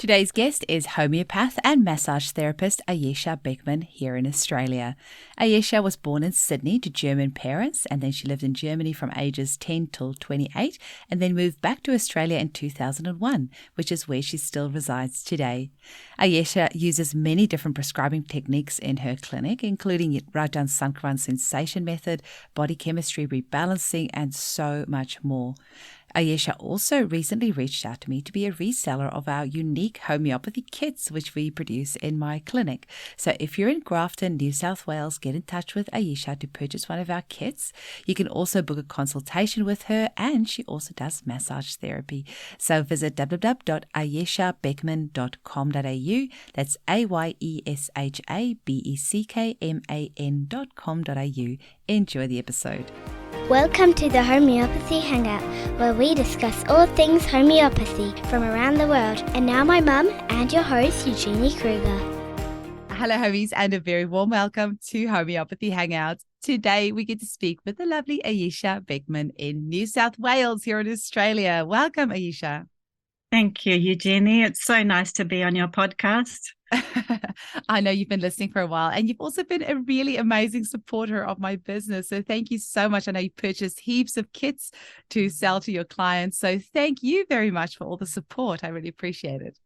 Today's guest is homeopath and massage therapist Ayesha Beckman here in Australia. Ayesha was born in Sydney to German parents, and then she lived in Germany from ages 10 till 28 and then moved back to Australia in 2001, which is where she still resides today. Ayesha uses many different prescribing techniques in her clinic, including Rajan Sankaran sensation method, body chemistry rebalancing, and so much more. Ayesha also recently reached out to me to be a reseller of our unique homeopathy kits, which we produce in my clinic. So if you're in Grafton, New South Wales, get in touch with Ayesha to purchase one of our kits. You can also book a consultation with her, and she also does massage therapy. So visit www.ayeshabeckman.com.au. That's AYESHABECKMAN.com.au. Enjoy the episode. Welcome to the Homeopathy Hangout, where we discuss all things homeopathy from around the world. And now my mum and your host, Eugenie Kruger. Hello, homies, and a very warm welcome to Homeopathy Hangout. Today, we get to speak with the lovely Ayesha Beckman in New South Wales here in Australia. Welcome, Ayesha. Thank you, Eugenie. It's so nice to be on your podcast. I know you've been listening for a while, and you've also been a really amazing supporter of my business. So thank you so much. I know you purchased heaps of kits to sell to your clients. So thank you very much for all the support. I really appreciate it.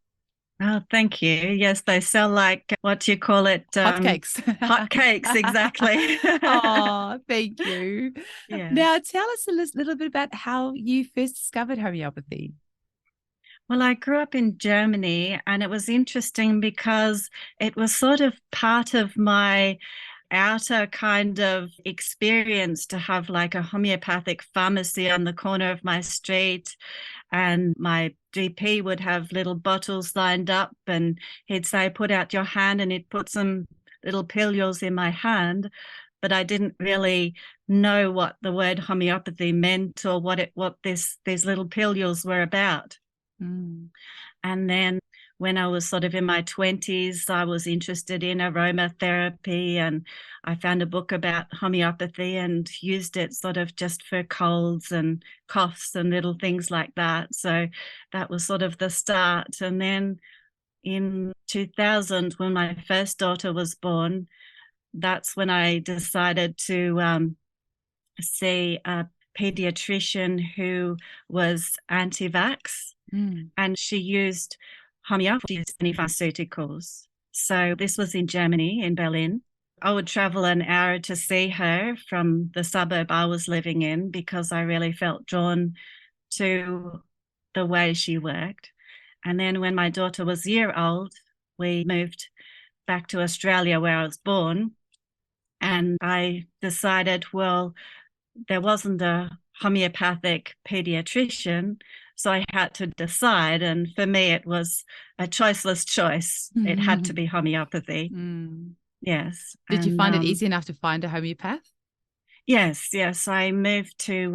Oh, thank you. Yes, they sell like, what do you call it? Hotcakes. Hotcakes, exactly. Oh, thank you. Yeah. Now, tell us a little bit about how you first discovered homeopathy. Well, I grew up in Germany, and it was interesting because it was sort of part of my outer kind of experience to have like a homeopathic pharmacy on the corner of my street, and my GP would have little bottles lined up, and he'd say, put out your hand, and he'd put some little pilules in my hand. But I didn't really know what the word homeopathy meant or what these little pilules were about. Mm. And then when I was sort of in my 20s, I was interested in aromatherapy, and I found a book about homeopathy and used it sort of just for colds and coughs and little things like that. So that was sort of the start. And then in 2000, when my first daughter was born, that's when I decided to see a pediatrician who was anti-vax. And she used homeopathy as pharmaceuticals. So this was in Germany, in Berlin. I would travel an hour to see her from the suburb I was living in because I really felt drawn to the way she worked. And then when my daughter was a year old, we moved back to Australia where I was born. And I decided, well, there wasn't a homeopathic pediatrician, so I had to decide. And for me, it was a choiceless choice. Mm-hmm. It had to be homeopathy. Yes. Did you find it easy enough to find a homeopath? Yes. I moved to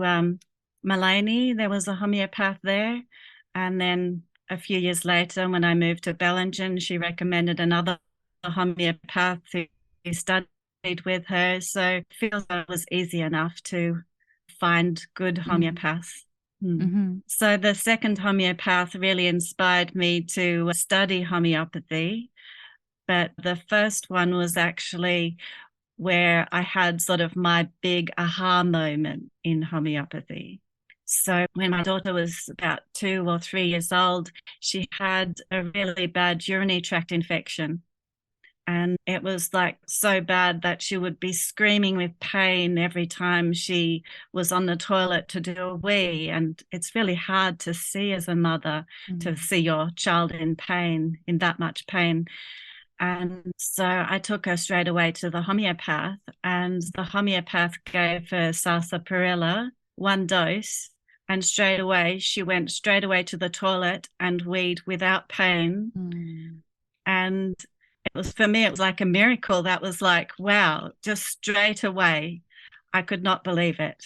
Maleny. There was a homeopath there. And then a few years later, when I moved to Bellingen, she recommended another homeopath who studied with her. So it feels like it was easy enough to find good homeopaths. Mm-hmm. So the second homeopath really inspired me to study homeopathy. But the first one was actually where I had sort of my big aha moment in homeopathy. So when my daughter was about 2 or 3 years old, she had a really bad urinary tract infection. And it was like so bad that she would be screaming with pain every time she was on the toilet to do a wee. And it's really hard to see as a mother, to see your child in pain, in that much pain. And so I took her straight away to the homeopath, and the homeopath gave her sarsaparilla, 1 dose. And straight away, she went straight away to the toilet and weed without pain. And for me, it was like a miracle. That was like, wow, just straight away. I could not believe it.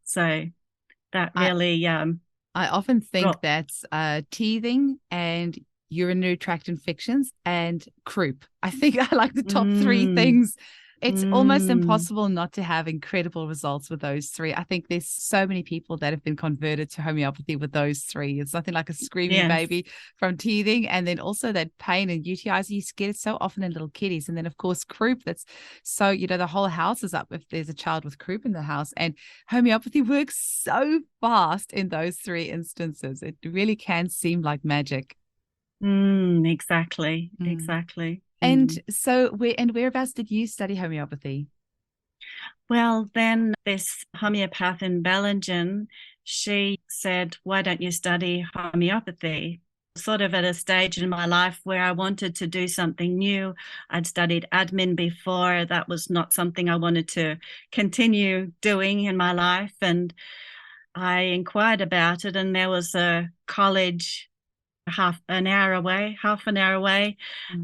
So that really... I often think that's teething and urinary tract infections and croup. I think I like the top 3 things It's almost impossible not to have incredible results with those three. I think there's so many people that have been converted to homeopathy with those three. It's nothing like a screaming Yes. baby from teething, and then also that pain and UTIs. You get it so often in little kiddies. And then, of course, croup. That's so, the whole house is up if there's a child with croup in the house. And homeopathy works so fast in those three instances. It really can seem like magic. Exactly. And so whereabouts did you study homeopathy? Well, then this homeopath in Bellingen, she said, why don't you study homeopathy? Sort of at a stage in my life where I wanted to do something new. I'd studied admin before. That was not something I wanted to continue doing in my life. And I inquired about it, and there was a college half an hour away.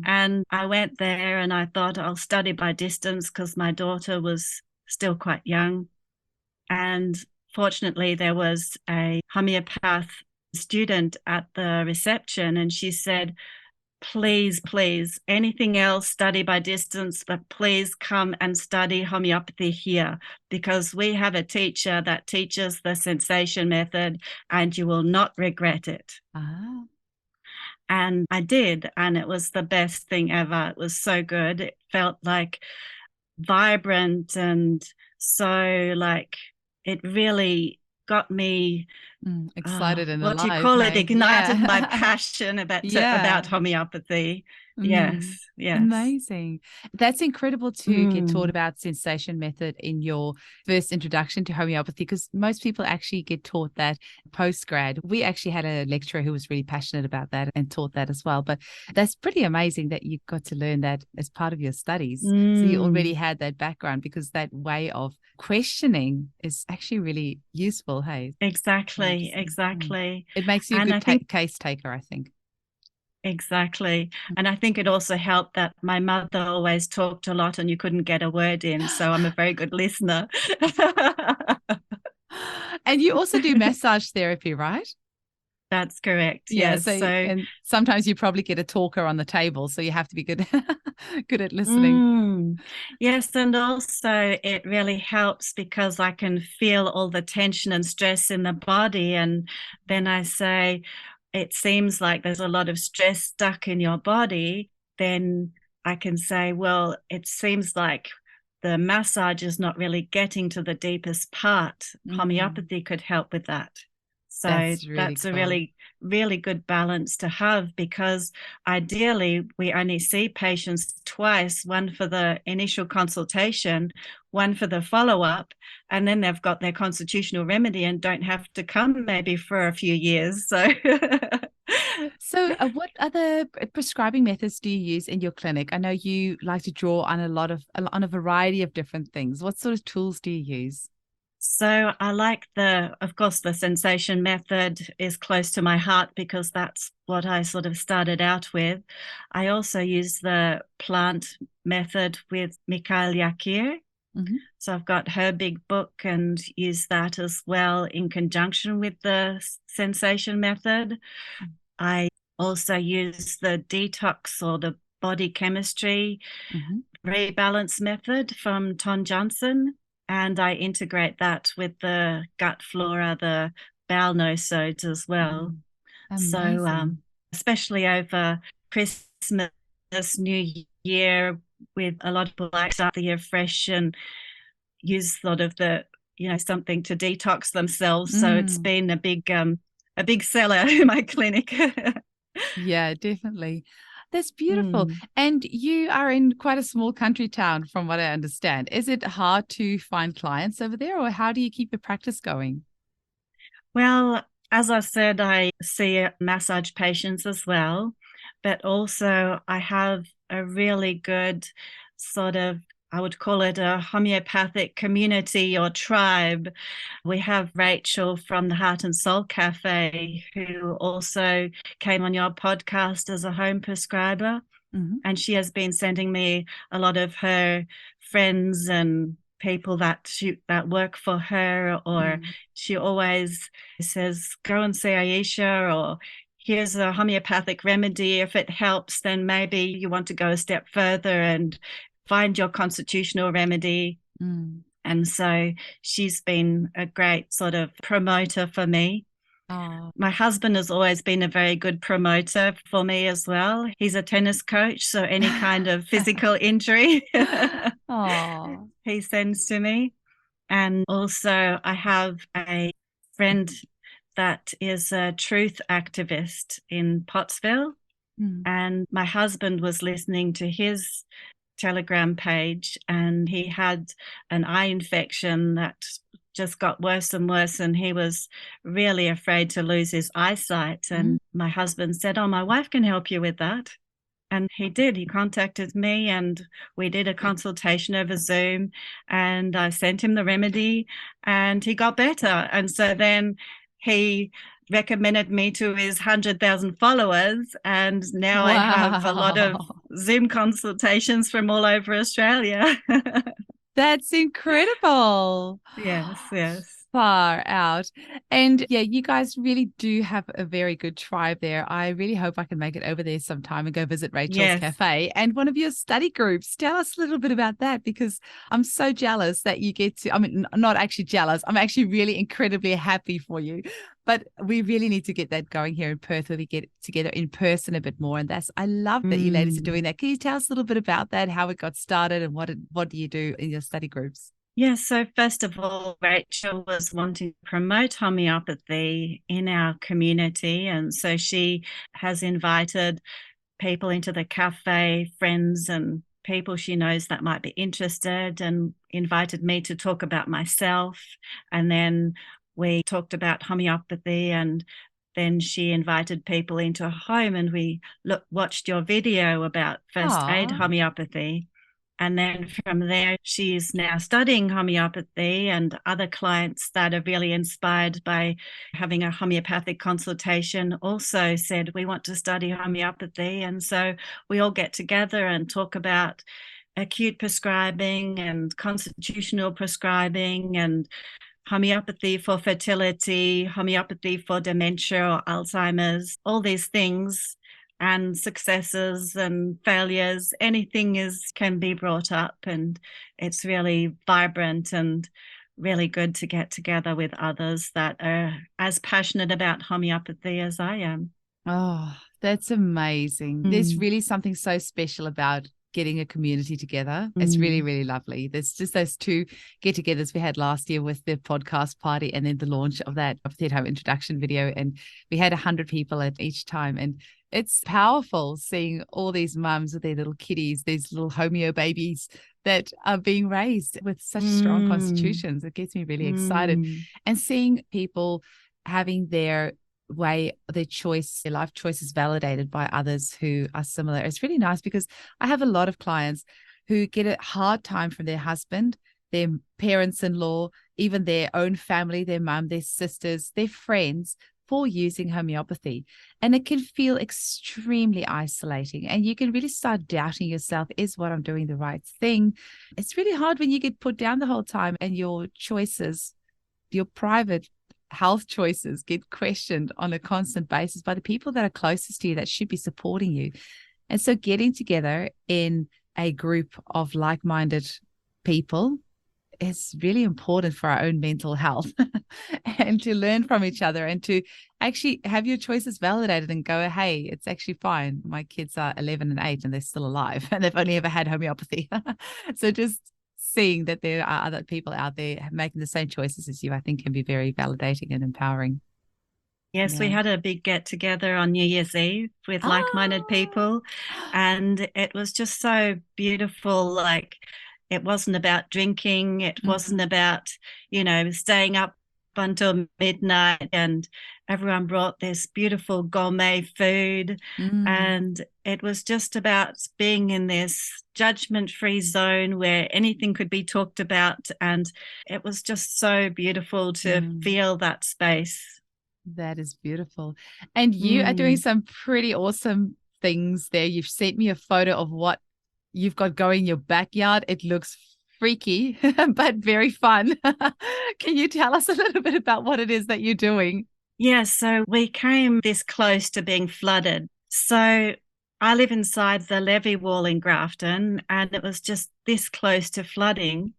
And I went there and I thought I'll study by distance because my daughter was still quite young. And fortunately, there was a homeopath student at the reception, and she said, please, anything else, study by distance, but please come and study homeopathy here, because we have a teacher that teaches the sensation method and you will not regret it. And I did, and it was the best thing ever. It was so good. It felt like vibrant, and so like it really got me excited and what alive. Do you call it? Ignited my passion about homeopathy. Yes. Amazing. That's incredible to get taught about sensation method in your first introduction to homeopathy, because most people actually get taught that post-grad. We actually had a lecturer who was really passionate about that and taught that as well. But that's pretty amazing that you got to learn that as part of your studies. So you already had that background, because that way of questioning is actually really useful. Hey, exactly. It makes you a good case taker, I think. Exactly. And I think it also helped that my mother always talked a lot and you couldn't get a word in. So I'm a very good listener. And you also do massage therapy, right? That's correct. Yeah. Yes. So and sometimes you probably get a talker on the table, so you have to be good at listening. Yes. And also it really helps because I can feel all the tension and stress in the body. And then I say, it seems like there's a lot of stress stuck in your body. Then I can say, well, it seems like the massage is not really getting to the deepest part. Homeopathy could help with that. So that's cool. A really, really good balance to have, because ideally we only see patients twice, one for the initial consultation, one for the follow-up, and then they've got their constitutional remedy and don't have to come maybe for a few years. So what other prescribing methods do you use in your clinic? I know you like to draw on a variety of different things. What sort of tools do you use? So I like of course, the sensation method is close to my heart because that's what I sort of started out with. I also use the plant method with Mikhail Yakir. So I've got her big book and use that as well in conjunction with the sensation method. I also use the detox or the body chemistry rebalance method from Ton Johnson. And I integrate that with the gut flora, the bowel nosodes as well. So especially over Christmas, New Year, with a lot of people like start the year fresh and use sort of something to detox themselves. So it's been a big seller in my clinic. Yeah, definitely. That's beautiful. And you are in quite a small country town, from what I understand. Is it hard to find clients over there, or how do you keep your practice going? Well, as I said, I see massage patients as well, but also I have a really good sort of, I would call it a homeopathic community or tribe. We have Rachel from the Heart and Soul Cafe, who also came on your podcast as a home prescriber. And she has been sending me a lot of her friends and people that work for her, or she always says, go and see Aisha, or here's a homeopathic remedy. If it helps, then maybe you want to go a step further and find your constitutional remedy. And so she's been a great sort of promoter for me. Oh. My husband has always been a very good promoter for me as well. He's a tennis coach, so any kind of physical injury he sends to me. And also I have a friend that is a truth activist in Pottsville. And my husband was listening to his Telegram page, and he had an eye infection that just got worse and worse, and he was really afraid to lose his eyesight. And my husband said, "Oh, my wife can help you with that." And he did. He contacted me, and we did a consultation over Zoom, and I sent him the remedy, and he got better. And so then he recommended me to his 100,000 followers, and now I have a lot of Zoom consultations from all over Australia. That's incredible. Yes. Far out. And yeah, you guys really do have a very good tribe there. I really hope I can make it over there sometime and go visit Rachel's Cafe and one of your study groups. Tell us a little bit about that, because I'm so jealous that you get to, I mean, not actually jealous. I'm actually really incredibly happy for you. But we really need to get that going here in Perth, where we get together in person a bit more. And I love that you ladies are doing that. Can you tell us a little bit about that, how it got started, and what do you do in your study groups? Yes, so first of all, Rachel was wanting to promote homeopathy in our community. And so she has invited people into the cafe, friends and people she knows that might be interested, and invited me to talk about myself. And then we talked about homeopathy, and then she invited people into her home, and we watched your video about first aid homeopathy. And then from there, she is now studying homeopathy, and other clients that are really inspired by having a homeopathic consultation also said, we want to study homeopathy. And so we all get together and talk about acute prescribing and constitutional prescribing and homeopathy for fertility, homeopathy for dementia or Alzheimer's, all these things. And successes and failures, anything can be brought up, and it's really vibrant and really good to get together with others that are as passionate about homeopathy as I am. Oh, that's amazing. There's really something so special about getting a community together. It's really, really lovely. There's just those two get-togethers we had last year with the podcast party, and then the launch of that at Home introduction video, and we had 100 people at each time, and it's powerful seeing all these mums with their little kiddies, these little homeo babies that are being raised with such strong constitutions. It gets me really excited. And seeing people having their way, their choice, their life choices validated by others who are similar. It's really nice, because I have a lot of clients who get a hard time from their husband, their parents-in-law, even their own family, their mum, their sisters, their friends, for using homeopathy. And it can feel extremely isolating, and you can really start doubting yourself. Is what I'm doing the right thing? It's really hard when you get put down the whole time and your choices, your private health choices, get questioned on a constant basis by the people that are closest to you, that should be supporting you. And so getting together in a group of like-minded people is really important for our own mental health and to learn from each other, and to actually have your choices validated and go, hey, it's actually fine. My kids are 11 and 8 and they're still alive, and they've only ever had homeopathy. So just seeing that there are other people out there making the same choices as you, I think can be very validating and empowering. Yes, we had a big get together on New Year's Eve with like-minded people, and it was just so beautiful. Like, it wasn't about drinking. It wasn't about, staying up until midnight, and everyone brought this beautiful gourmet food. And it was just about being in this judgment-free zone where anything could be talked about. And it was just so beautiful to feel that space. That is beautiful. And you are doing some pretty awesome things there. You've sent me a photo of what you've got going in your backyard. It looks freaky, but very fun. Can you tell us a little bit about what it is that you're doing? Yes, so we came this close to being flooded. So I live inside the levee wall in Grafton, and it was just this close to flooding.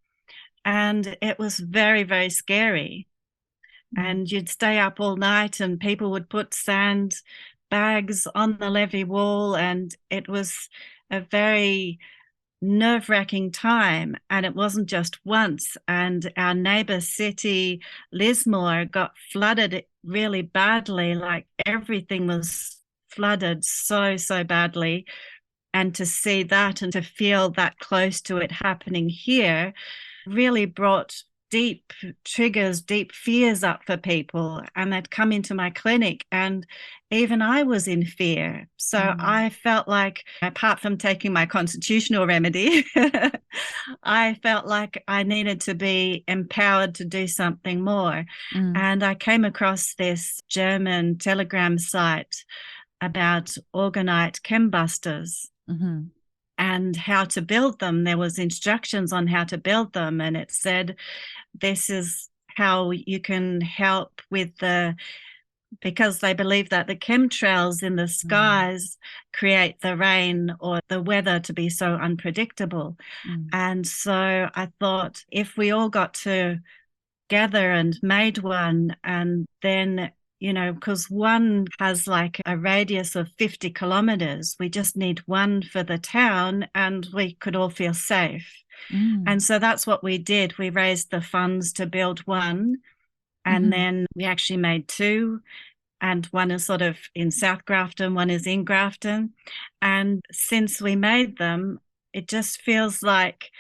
And it was very, very scary. And you'd stay up all night and people would put sand bags on the levee wall. And it was a very nerve-wracking time. And it wasn't just once. And our neighbour city, Lismore, got flooded really badly. Like everything was flooded so badly. And to see that and to feel that close to it happening here really brought deep triggers, deep fears up for people. And they'd come into my clinic and even I was in fear. So I felt like, apart from taking my constitutional remedy, I felt like I needed to be empowered to do something more. And I came across this German Telegram site about orgonite chembusters. And how to build them. There was instructions on how to build them, and it said this is how you can help with because they believe that the chemtrails in the skies create the rain or the weather to be so unpredictable. And so I thought if we all got together and made one, and then because one has like a radius of 50 kilometers. We just need one for the town and we could all feel safe. And so that's what we did. We raised the funds to build one. And then we actually made two. And one is sort of in South Grafton, one is in Grafton. And since we made them, it just feels like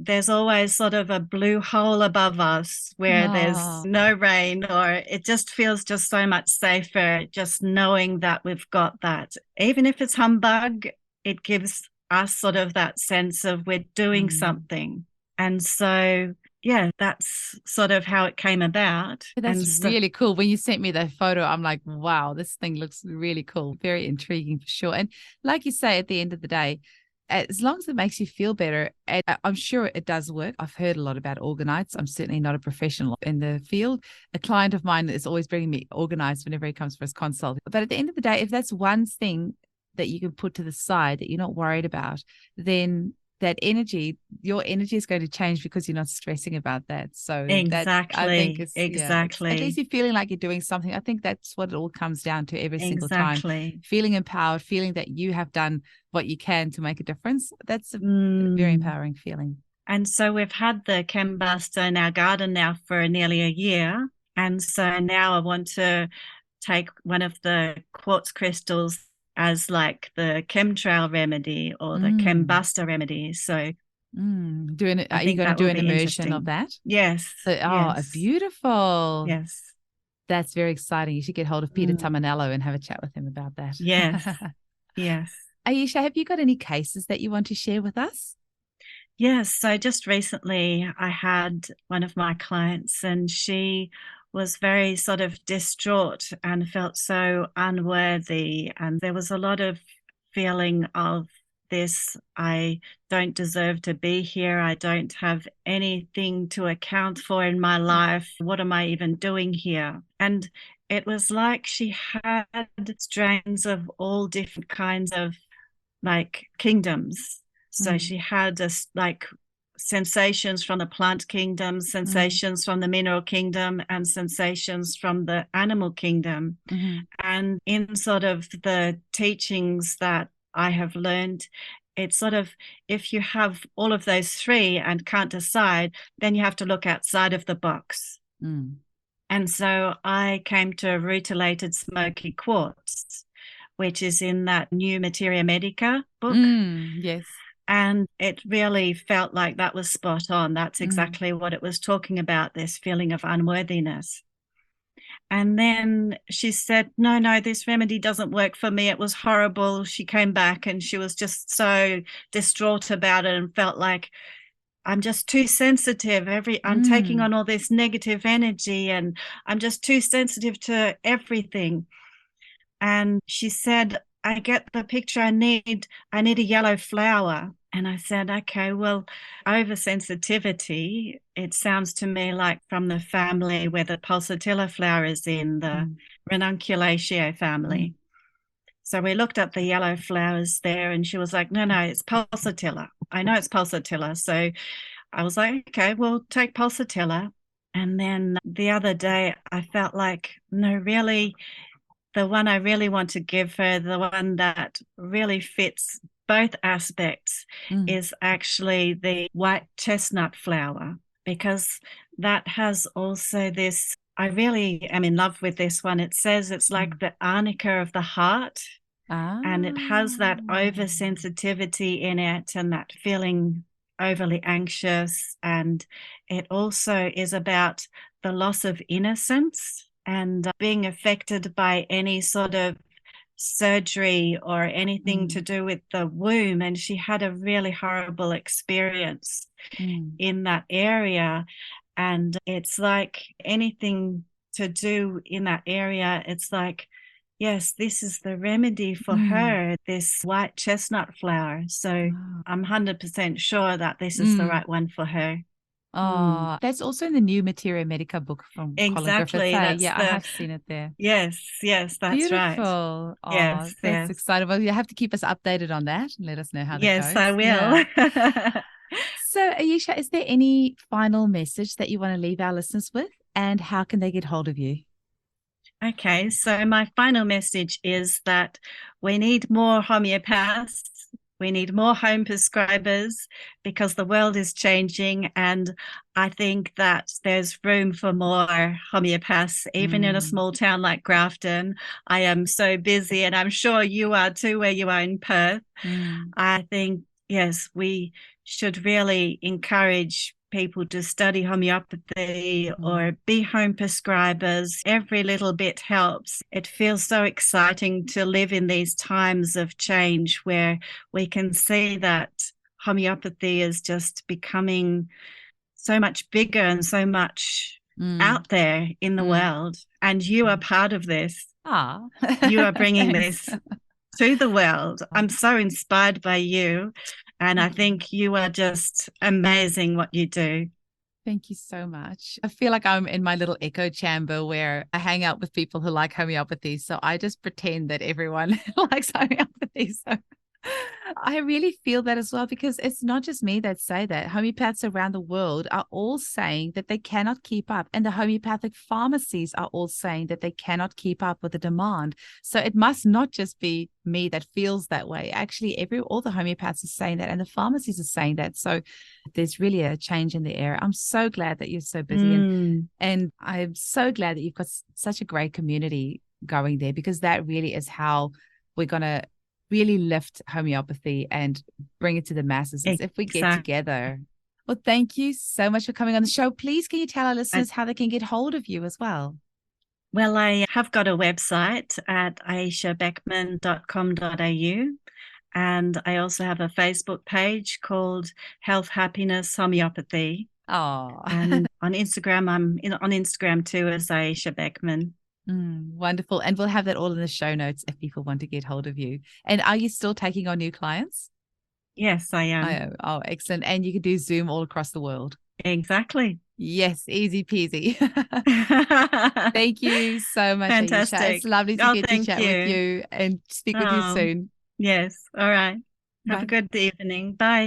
there's always sort of a blue hole above us where there's no rain, or it just feels just so much safer just knowing that we've got that. Even if it's humbug, it gives us sort of that sense of we're doing something. And so, yeah, that's sort of how it came about. That's really cool. When you sent me that photo, I'm like, wow, this thing looks really cool. Very intriguing for sure. And like you say, at the end of the day, as long as it makes you feel better, and I'm sure it does work. I've heard a lot about organites. I'm certainly not a professional in the field. A client of mine is always bringing me organites whenever he comes for his consult. But at the end of the day, if that's one thing that you can put to the side that you're not worried about, then that energy, your energy is going to change because you're not stressing about that. So exactly, I think it's, exactly. At least you're feeling like you're doing something. I think that's what it all comes down to every single time. Feeling empowered, feeling that you have done what you can to make a difference. That's a very empowering feeling. And so we've had the chembuster in our garden now for nearly a year. And so now I want to take one of the quartz crystals as like the chemtrail remedy or the chembuster remedy. So are you going to do an immersion of that? Yes. So, yes. Beautiful. Yes. That's very exciting. You should get hold of Peter Tamanello and have a chat with him about that. Yes. Yes. Ayesha, have you got any cases that you want to share with us? Yes. So just recently I had one of my clients and she was very sort of distraught and felt so unworthy. And there was a lot of feeling of this, I don't deserve to be here. I don't have anything to account for in my life. What am I even doing here? And it was like she had strains of all different kinds of like kingdoms. So she had like sensations from the plant kingdom, sensations from the mineral kingdom, and sensations from the animal kingdom. And in sort of the teachings that I have learned, it's sort of, if you have all of those three and can't decide, then you have to look outside of the box. And so I came to rutilated smoky quartz, which is in that new Materia Medica book. Yes. And it really felt like that was spot on. That's exactly what it was talking about, this feeling of unworthiness. And then she said, no, this remedy doesn't work for me. It was horrible. She came back and she was just so distraught about it and felt like, I'm just too sensitive. I'm taking on all this negative energy and I'm just too sensitive to everything. And she said, I get the picture. I need a yellow flower. And I said, okay, well, oversensitivity, it sounds to me like from the family where the pulsatilla flower is in, the ranunculaceae family. So we looked at the yellow flowers there, and she was like, no, it's pulsatilla. I know it's pulsatilla. So I was like, okay, we'll take pulsatilla. And then the other day I felt like, no, really, the one I really want to give her, the one that really fits both aspects, is actually the white chestnut flower, because that has also this, I really am in love with this one. It says it's like the arnica of the heart. And it has that oversensitivity in it and that feeling overly anxious. And it also is about the loss of innocence and being affected by any sort of surgery or anything to do with the womb. And she had a really horrible experience in that area. And it's like anything to do in that area, it's like, yes, this is the remedy for her, this white chestnut flower. So I'm 100% sure that this is the right one for her. Oh, that's also in the new Materia Medica book from Colin Griffiths. Hey? Yeah, I have seen it there. Yes, that's Beautiful. right. Oh, yes, that's exciting. Well, you have to keep us updated on that and let us know how that goes. Yes, I will. Yeah. So, Aisha, is there any final message that you want to leave our listeners with, and how can they get hold of you? Okay, so my final message is that we need more homeopaths. We need more home prescribers, because the world is changing, and I think that there's room for more homeopaths, even in a small town like Grafton. I am so busy, and I'm sure you are too, where you are in Perth. I think, yes, we should really encourage people to study homeopathy or be home prescribers. Every little bit helps. It feels so exciting to live in these times of change where we can see that homeopathy is just becoming so much bigger and so much out there in the world. And you are part of this. You are bringing this to the world. I'm so inspired by you. And I think you are just amazing what you do. Thank you so much. I feel like I'm in my little echo chamber where I hang out with people who like homeopathy. So I just pretend that everyone likes homeopathy. So I really feel that as well, because it's not just me that say that. Homeopaths around the world are all saying that they cannot keep up, and the homeopathic pharmacies are all saying that they cannot keep up with the demand. So it must not just be me that feels that way. Actually, all the homeopaths are saying that, and the pharmacies are saying that. So there's really a change in the air. I'm so glad that you're so busy, and I'm so glad that you've got such a great community going there, because that really is how we're going to really lift homeopathy and bring it to the masses. It's if we get together. Well, thank you so much for coming on the show. Please, can you tell our listeners how they can get hold of you as well? Well, I have got a website at aishabeckman.com.au, and I also have a Facebook page called Health, Happiness, Homeopathy. And on Instagram, I'm on Instagram too as Ayesha Beckman. Wonderful. And we'll have that all in the show notes if people want to get hold of you. And are you still taking on new clients? Yes, I am. Oh, excellent. And you can do Zoom all across the world. Exactly. Yes, easy peasy. Thank you so much, Fantastic. Aisha. It's lovely to get to chat with you and speak with you soon. Yes. All right. Have Bye. a good evening. Bye.